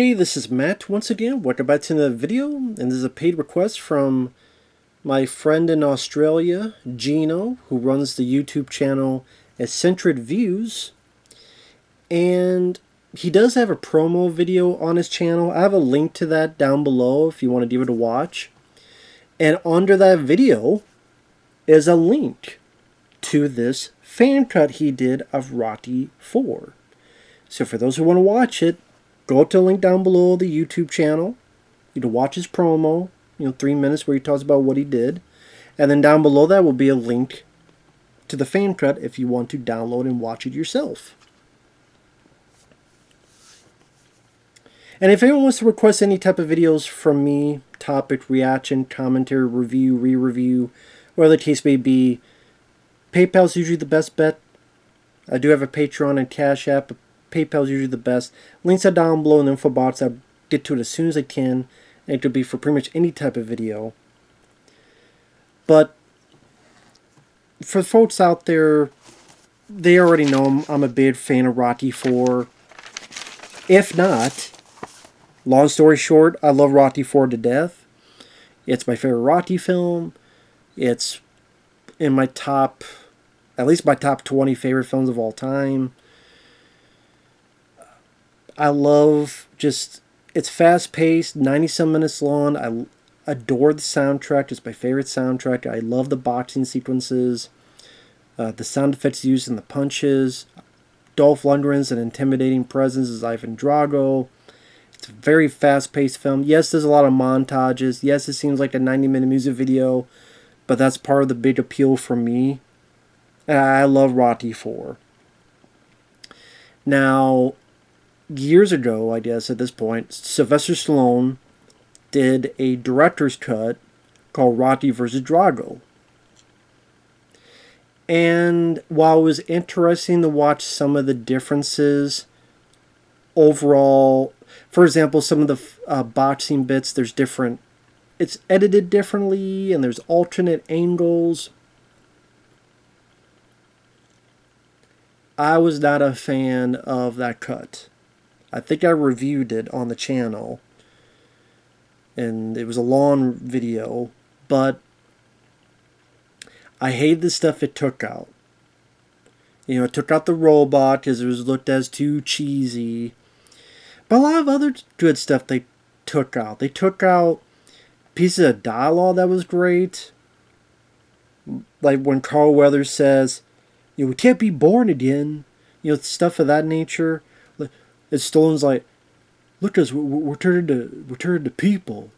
Hey, this is Matt once again. Welcome back to another video, and this is a paid request from my friend in Australia, Gino, who runs the YouTube channel Eccentric Views. And he does have a promo video on his channel. I have a link to that down below if you want to give it a watch. And under that video is a link to this fan cut he did of Rocky 4. So for those who want to watch it, go to the link down below the YouTube channel. You can watch his promo, 3 minutes where he talks about what he did. And then down below that will be a link to the fan cut if you want to download and watch it yourself. And if anyone wants to request any type of videos from me, topic, reaction, commentary, review, re-review, whatever the case may be, PayPal's usually the best bet. I do have a Patreon and CashApp, but PayPal's usually the best. Links are down below in the info box. I'll get to it as soon as I can. And it could be for pretty much any type of video. But for folks out there, they already know I'm a big fan of Rocky 4. If not, long story short, I love Rocky 4 to death. It's my favorite Rocky film. It's in my top, at least my top 20 favorite films of all time. I love it's fast-paced, 90-some minutes long. I adore the soundtrack. It's my favorite soundtrack. I love the boxing sequences, the sound effects used in the punches. Dolph Lundgren's an intimidating presence as Ivan Drago. It's a very fast-paced film. Yes, there's a lot of montages. Yes, it seems like a 90-minute music video, but that's part of the big appeal for me. And I love Rocky 4. Now, years ago, I guess at this point, Sylvester Stallone did a director's cut called Rocky vs. Drago. And while it was interesting to watch some of the differences overall, for example, some of the boxing bits, there's different, it's edited differently and there's alternate angles. I was not a fan of that cut. I think I reviewed it on the channel, and it was a long video, but I hated the stuff it took out. It took out the robot because it was looked as too cheesy, but a lot of other good stuff they took out. They took out pieces of dialogue that was great, like when Carl Weathers says, we can't be born again, stuff of that nature. It's Stallone's like, look at us, we're turning to people,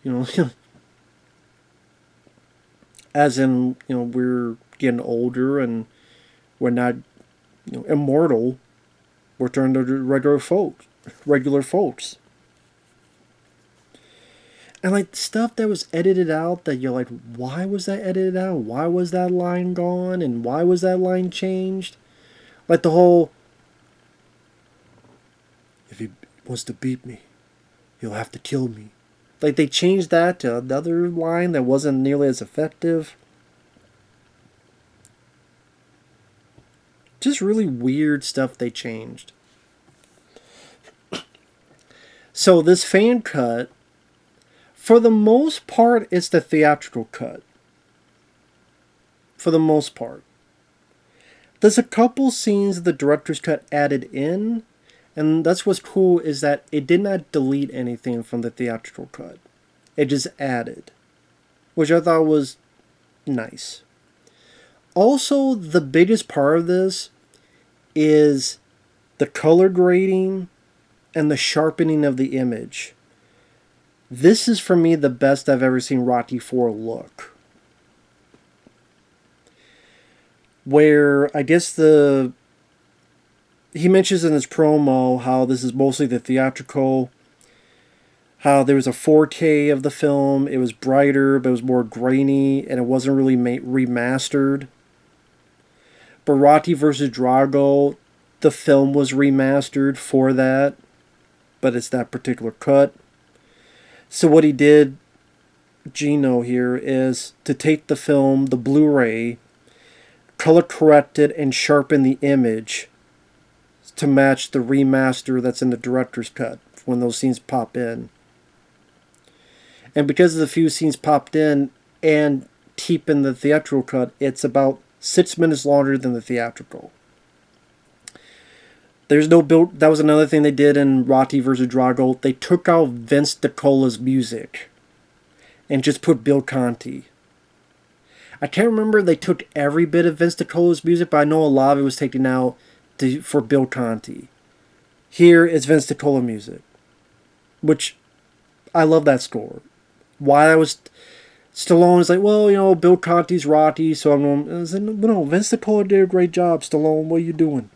As in, we're getting older and we're not, immortal. We're turning to regular folks. And like stuff that was edited out that you're like, why was that edited out? Why was that line gone? And why was that line changed? Like the whole, if he wants to beat me, he'll have to kill me. Like they changed that to another line that wasn't nearly as effective. Just really weird stuff they changed. So this fan cut, for the most part, it's the theatrical cut. For the most part. There's a couple scenes the director's cut added in, and that's what's cool is that it did not delete anything from the theatrical cut. It just added, which I thought was nice. Also, the biggest part of this is the color grading and the sharpening of the image. This is, for me, the best I've ever seen Rocky 4 look. Where, I guess he mentions in his promo how this is mostly the theatrical, how there was a 4K of the film, it was brighter, but it was more grainy, and it wasn't really remastered. But Rocky vs. Drago, the film was remastered for that, but it's that particular cut. So what he did, Gino here, is to take the film, the Blu-ray, color correct it, and sharpen the image to match the remaster that's in the director's cut when those scenes pop in. And because of the few scenes popped in and keeping the theatrical cut, it's about 6 minutes longer than the theatrical. There's no build. That was another thing they did in Rocky vs. Drago. They took out Vince DiCola's music and just put Bill Conti. I can't remember if they took every bit of Vince DiCola's music, but I know a lot of it was taken out for Bill Conti. Here is Vince DiCola music, which I love that score. Why I was Stallone is like, well, you know, Bill Conti's Rocky, so I'm going. I was like, no, Vince DiCola did a great job. Stallone, what are you doing?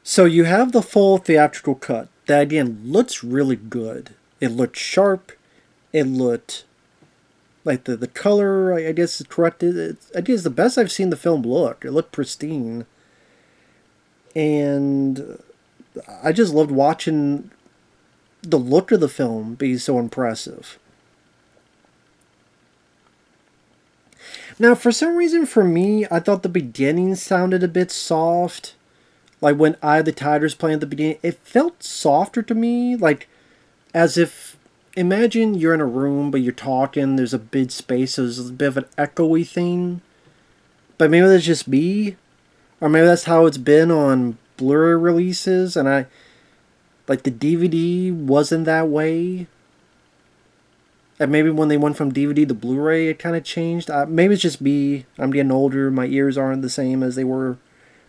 So you have the full theatrical cut that, again, looks really good. It looked sharp. It looked like the color, I guess, is corrected. I guess the best I've seen the film look. It looked pristine. And I just loved watching the look of the film be so impressive. Now, for some reason, for me, I thought the beginning sounded a bit soft. Like when Eye of the Tiger's playing at the beginning, it felt softer to me. Like as if, imagine you're in a room, but you're talking, there's a big space, so there's a bit of an echoey thing. But maybe that's just me. Or maybe that's how it's been on Blu-ray releases, and like the DVD wasn't that way. And maybe when they went from DVD to Blu-ray, it kind of changed. Maybe it's just me. I'm getting older. My ears aren't the same as they were.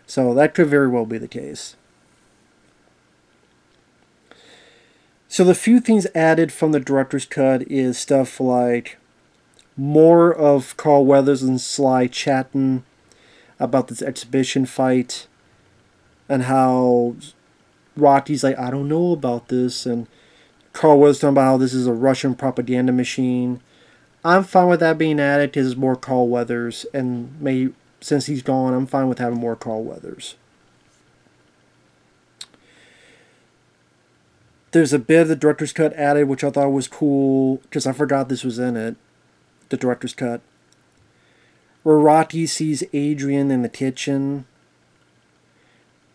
So that could very well be the case. So the few things added from the director's cut is stuff like more of Carl Weathers and Sly chatting about this exhibition fight and how Rocky's like, I don't know about this, and Carl Weathers talking about how this is a Russian propaganda machine. I'm fine with that being added because it's more Carl Weathers, and since he's gone, I'm fine with having more Carl Weathers. There's a bit of the director's cut added, which I thought was cool, because I forgot this was in it, the director's cut, where Rocky sees Adrian in the kitchen,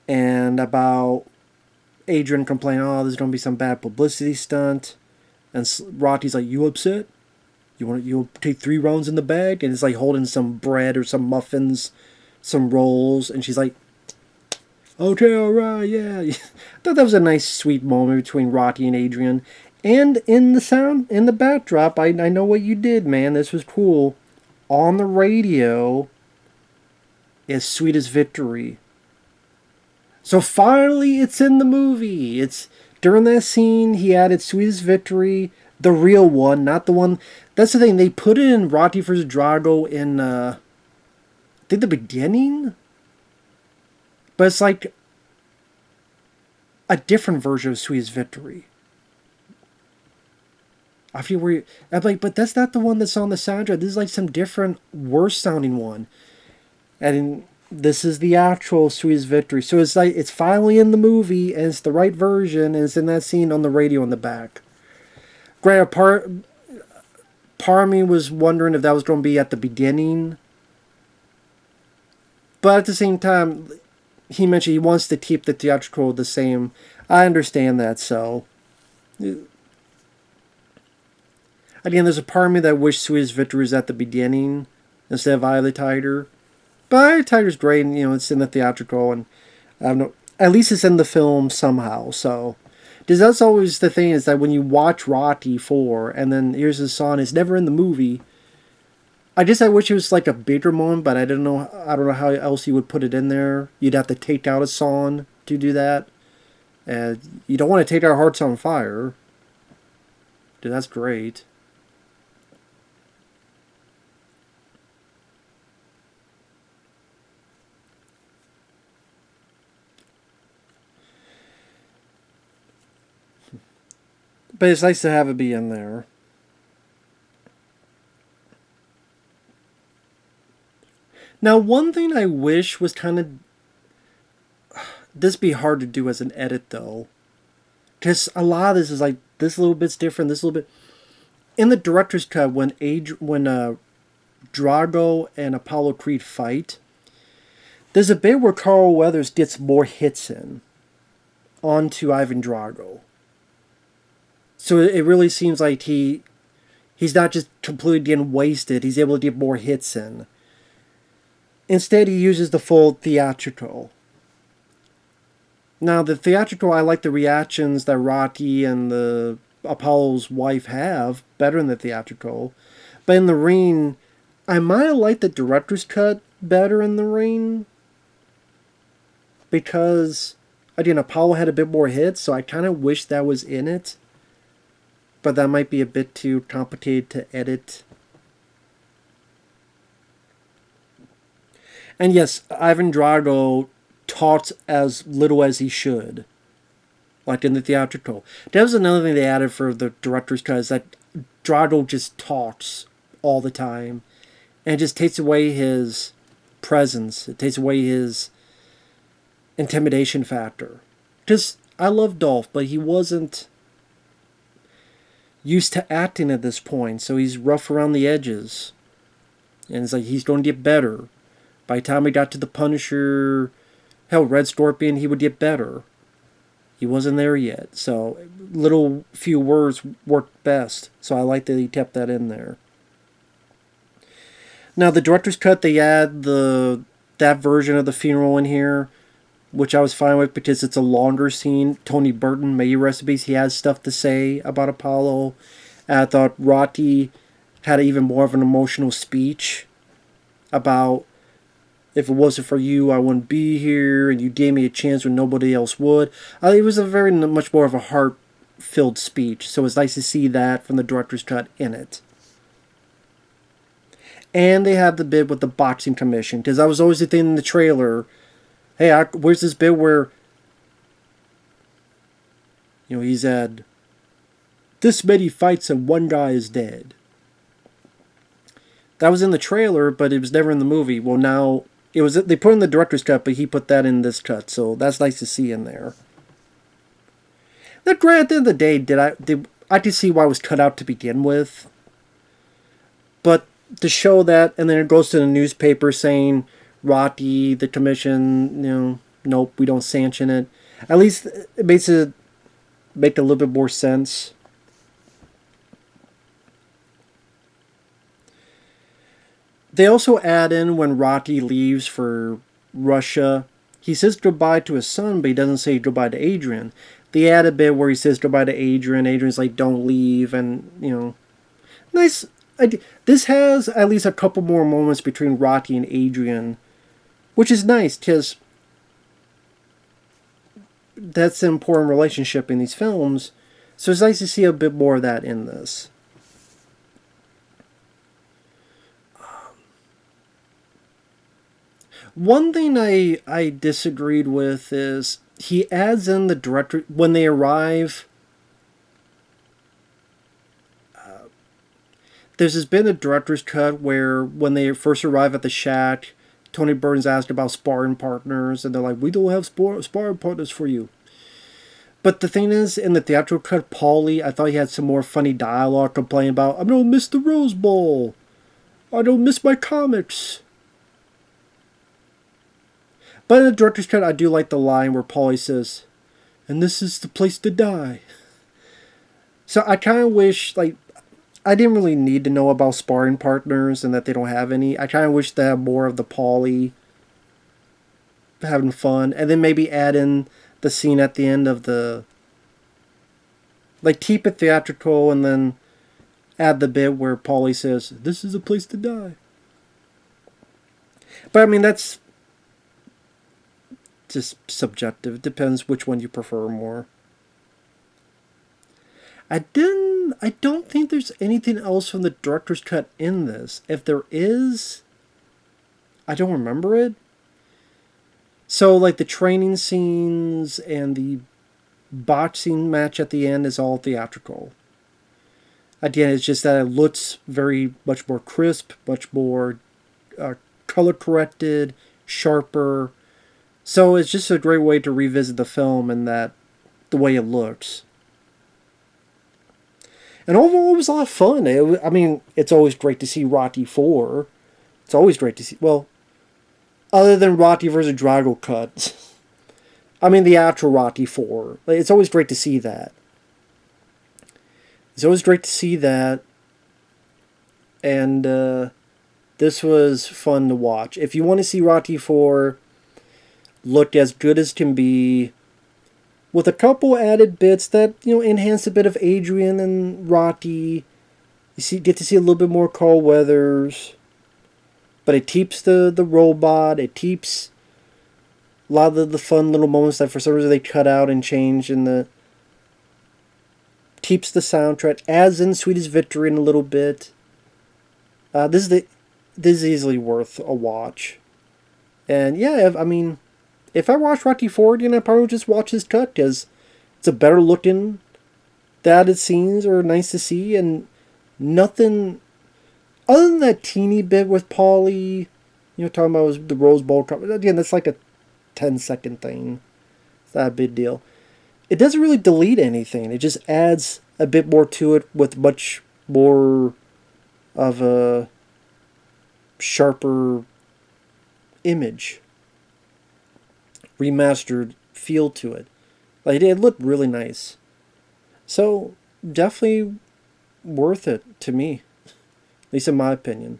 and about Adrian complaining, oh, there's going to be some bad publicity stunt, and Rocky's like, you upset? You take 3 rounds in the bag? And it's like holding some bread or some muffins, some rolls, and she's like, okay, alright, yeah. I thought that was a nice, sweet moment between Rocky and Adrian. And in the backdrop, I know what you did, man. This was cool. On the radio is Sweet as Victory. So finally, it's in the movie. It's during that scene, he added Sweet as Victory, the real one, not the one. That's the thing. They put it in Rocky vs. Drago in, I think the beginning? But it's like a different version of Sweet as Victory. I feel weird. I'm like, but that's not the one that's on the soundtrack. This is like some different, worse sounding one. And this is the actual Sweet as Victory. So it's like, it's finally in the movie, and it's the right version, and it's in that scene on the radio in the back. Granted, part of me was wondering if that was going to be at the beginning. But at the same time, he mentioned he wants to keep the theatrical the same. I understand that, so. Again, there's a part of me that wished Sweet as Victory was at the beginning instead of Eye of the Tiger. But Eye of the Tiger's great, and it's in the theatrical, and I don't know. At least it's in the film somehow, so. Because that's always the thing, is that when you watch Rocky 4, and then here's the song, it's never in the movie. I guess I wish it was like a bigger moment, but I don't know how else you would put it in there. You'd have to take out a song to do that. And you don't want to take our Hearts on Fire. Dude, that's great. But it's nice to have it be in there. Now, one thing I wish was kind of... This be hard to do as an edit, though. Because a lot of this is like, this little bit's different, this little bit... In the director's cut, when Drago and Apollo Creed fight, There's a bit where Carl Weathers gets more hits in onto Ivan Drago. So it really seems like he's not just completely getting wasted, he's able to get more hits in. Instead, he uses the full theatrical. Now, the theatrical, I like the reactions that Rocky and the Apollo's wife have better than the theatrical. But in the ring, I might have liked the director's cut better in the ring. Because, again, Apollo had a bit more hits, so I kind of wish that was in it. But that might be a bit too complicated to edit. And yes, Ivan Drago talks as little as he should. Like in the theatrical. That was another thing they added for the director's cut, is that Drago just talks all the time. And it just takes away his presence. It takes away his intimidation factor. Because I love Dolph, but he wasn't used to acting at this point, so he's rough around the edges. And it's like he's going to get better. By the time we got to the Punisher, hell, Red Scorpion, he would get better. He wasn't there yet, so little few words worked best. So I like that he kept that in there. Now the director's cut, they add that version of the funeral in here, which I was fine with because it's a longer scene. Tony Burton, may you rest in peace, he has stuff to say about Apollo. And I thought Rocky had even more of an emotional speech about, if it wasn't for you, I wouldn't be here, and you gave me a chance when nobody else would. It was a very much more of a heart-filled speech, so it's nice to see that from the director's cut in it. And they have the bit with the boxing commission, because I was always thinking in the trailer, hey, where's this bit where, he said, this many fights and one guy is dead. That was in the trailer, but it was never in the movie. Well, now, they put in the director's cut, but he put that in this cut, so that's nice to see in there. Now, granted, at the end of the day, I could see why it was cut out to begin with. But to show that, and then it goes to the newspaper saying, Rocky, the commission, nope, we don't sanction it. At least it makes it make a little bit more sense. They also add in when Rocky leaves for Russia, he says goodbye to his son, but he doesn't say goodbye to Adrian. They add a bit where he says goodbye to Adrian. Adrian's like, don't leave, and, nice. This has at least a couple more moments between Rocky and Adrian, which is nice, because that's an important relationship in these films. So it's nice to see a bit more of that in this. One thing I disagreed with is he adds in the director, when they arrive, there's this bit in the director's cut where when they first arrive at the shack, Tony Burns asked about sparring partners, and they're like, we don't have sparring partners for you. But the thing is, in the theatrical cut, Paulie, I thought he had some more funny dialogue complaining about, I don't miss the Rose Bowl. I don't miss my comics. But in the director's cut, I do like the line where Paulie says, and this is the place to die. So I kind of wish, I didn't really need to know about sparring partners and that they don't have any. I kind of wish they had more of the Paulie having fun. And then maybe add in the scene at the end of the... keep it theatrical and then add the bit where Paulie says, this is a place to die. But, that's just subjective. It depends which one you prefer more. I don't think there's anything else from the director's cut in this. If there is, I don't remember it. So, the training scenes and the boxing match at the end is all theatrical. Again, it's just that it looks very much more crisp, much more color corrected, sharper. So it's just a great way to revisit the film and the way it looks. And overall, it was a lot of fun. It's always great to see Rocky 4. It's always great to see... Well, Other than Rotti versus Drago cuts. I mean, the actual Rotti 4. Like, it's always great to see that. It's always great to see that. And this was fun to watch. If you want to see Rotti 4 look as good as can be, with a couple added bits that, you know, enhance a bit of Adrian and Rotti. Get to see a little bit more Carl Weathers. But it keeps the robot. It keeps a lot of the fun little moments that for some reason they cut out and changed in the... Keeps the soundtrack. Adds in Sweetest Victory in a little bit. This is easily worth a watch. And yeah, I mean, if I watch Rocky 4 again, I probably would just watch this cut because it's a better looking. The added scenes are nice to see, and nothing other than that teeny bit with Paulie, you know, talking about the Rose Bowl. Again, that's like a 10-second thing. It's not a big deal. It doesn't really delete anything. It just adds a bit more to it with much more of a sharper image, remastered feel to it. Like, it looked really nice. So, definitely worth it to me. At least in my opinion.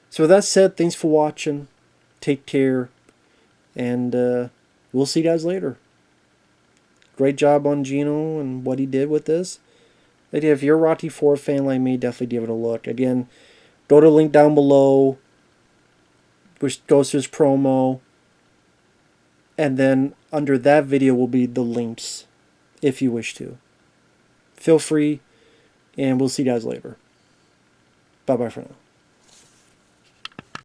So with that said, thanks for watching. Take care. And we'll see you guys later. Great job on Gino and what he did with this. If you're a Rocky 4 fan like me, definitely give it a look. Again, go to the link down below, which goes to his promo. And then under that video will be the links, if you wish to. Feel free, and we'll see you guys later. Bye-bye for now.